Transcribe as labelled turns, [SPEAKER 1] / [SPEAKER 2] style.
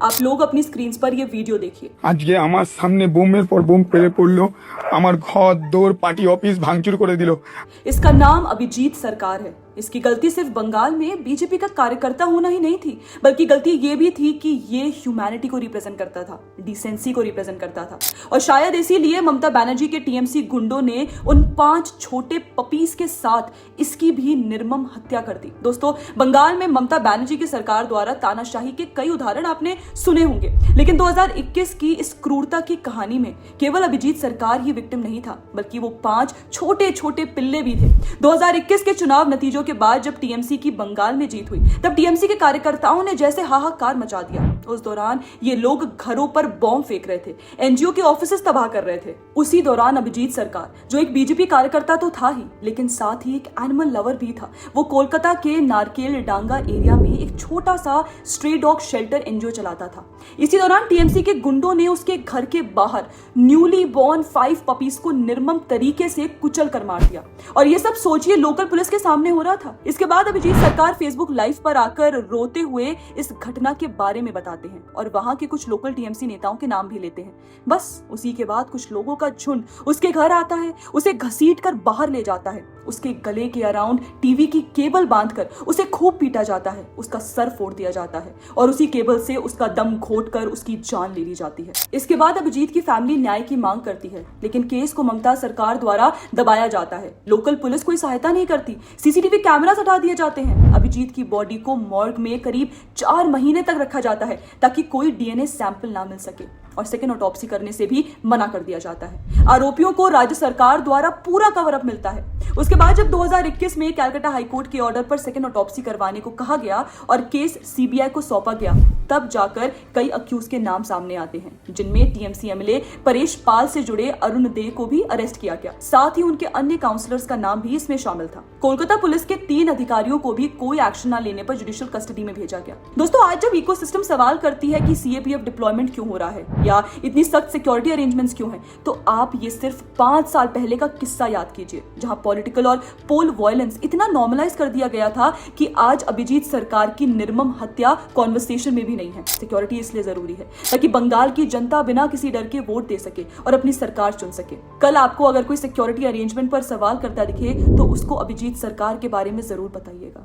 [SPEAKER 1] आप लोग अपनी स्क्रीन पर ये वीडियो देखिए।
[SPEAKER 2] আজকে আমার সামনে বোমের পর বোম ফেলে পড়লো, আমার ঘর দৌড় পার্টি অফিস ভাঙচুর করে দিল।
[SPEAKER 1] इसका नाम अभिजीत सरकार है। इसकी गलती सिर्फ बंगाल में बीजेपी का कार्यकर्ता होना ही नहीं थी, बल्कि गलती ये भी थी कि ये ह्यूमैनिटी को रिप्रेजेंट करता था, डिसेंसी को रिप्रेजेंट करता था। और शायद इसीलिए ममता बनर्जी के टीएमसी गुंडों ने उन 5 छोटे पपीज के साथ इसकी भी निर्मम हत्या कर दी। दोस्तों, बंगाल में ममता बनर्जी की सरकार द्वारा तानाशाही के कई उदाहरण आपने सुने होंगे, लेकिन 2021 की इस क्रूरता की कहानी में केवल अभिजीत सरकार ही विक्टिम नहीं था, बल्कि वो 5 छोटे छोटे पिल्ले भी थे। 2021 के चुनाव नतीजों के बाद जब टीएमसी की बंगाल में जीत हुई, तब टीएमसी के कार्यकर्ताओं ने जैसे हाहाकार मचा दिया। उस दौरान ये लोग घरों पर बॉम्ब फेंक रहे थे, एनजीओ के ऑफिसेस तबाह कर रहे थे। उसी दौरान अभिजीत सरकार, जो एक बीजेपी कार्यकर्ता तो था ही, लेकिन साथ ही एक एनिमल लवर भी था, वो कोलकाता के नारकेल डांगा एरिया में एक छोटा सा स्ट्रे डॉग शेल्टर एनजीओ चलाता था। इसी दौरान टीएमसी के गुंडों ने उसके घर के बाहर न्यूली बॉर्न 5 पपीज को निर्मम तरीके से कुचल कर मार दिया। और ये सब सोचिए लोकल पुलिस के सामने हो रहा था। इसके बाद अभिजीत सरकार फेसबुक लाइव पर आकर रोते हुए इस घटना के बारे में बताते हैं और वहां के कुछ लोकल टीएमसी नेताओं के नाम भी लेते हैं। बस उसी के बाद कुछ लोगों का झुंड उसके घर आता है, उसे घसीट कर बाहर ले जाता है, उसके गले के अराउंड टीवी की केबल बांधकर उसे खूब पीटा जाता है, उसका सर फोड़ दिया जाता है और उसी केबल से उसका दम घोटकर उसकी जान ले ली जाती है। इसके बाद अभिजीत की फैमिली न्याय की मांग करती है, लेकिन केस को ममता सरकार द्वारा दबाया जाता है। लोकल पुलिस कोई सहायता नहीं करती, सीसीटीवी कैमरास हटा दिए जाते हैं। अभिजीत की बॉडी को मॉर्ग में करीब 4 महीने तक रखा जाता है ताकि कोई डीएनए सैंपल ना मिल सके, और सेकेंड ऑटोप्सी करने से भी मना कर दिया जाता है। आरोपियों को राज्य सरकार द्वारा पूरा कवर अप मिलता है। उसके बाद जब 2021 में कलकत्ता हाईकोर्ट के ऑर्डर पर सेकेंड ऑटोप्सी करवाने को कहा गया और केस सीबीआई को सौंपा गया, तब जाकर कई अक्यूज के नाम सामने आते हैं, जिनमें टीएमसी एमएलए परेश पाल से जुड़े अरुण दे को भी अरेस्ट किया गया। साथ ही उनके अन्य काउंसलर्स का नाम भी इसमें शामिल था। कोलकाता पुलिस के 3 अधिकारियों को भी कोई एक्शन न लेने पर जुडिशियल कस्टडी में भेजा गया। दोस्तों, आज जब इकोसिस्टम सवाल करती है कि सीएपीएफ डिप्लॉयमेंट क्यों हो रहा है या इतनी सख्त सिक्योरिटी अरेंजमेंट्स क्यों हैं, तो आप ये सिर्फ 5 साल पहले का किस्सा याद कीजिए, जहां पॉलिटिकल और पोल वायलेंस इतना नॉर्मलाइज कर दिया गया था कि आज अभिजीत सरकार की निर्मम हत्या कॉन्वर्सेशन में भी नहीं है। सिक्योरिटी इसलिए जरूरी है ताकि बंगाल की जनता बिना किसी डर के वोट दे सके और अपनी सरकार चुन सके। कल आपको अगर कोई सिक्योरिटी अरेंजमेंट पर सवाल करता दिखे तो उसको अभिजीत सरकार के बारे में जरूर बताइएगा।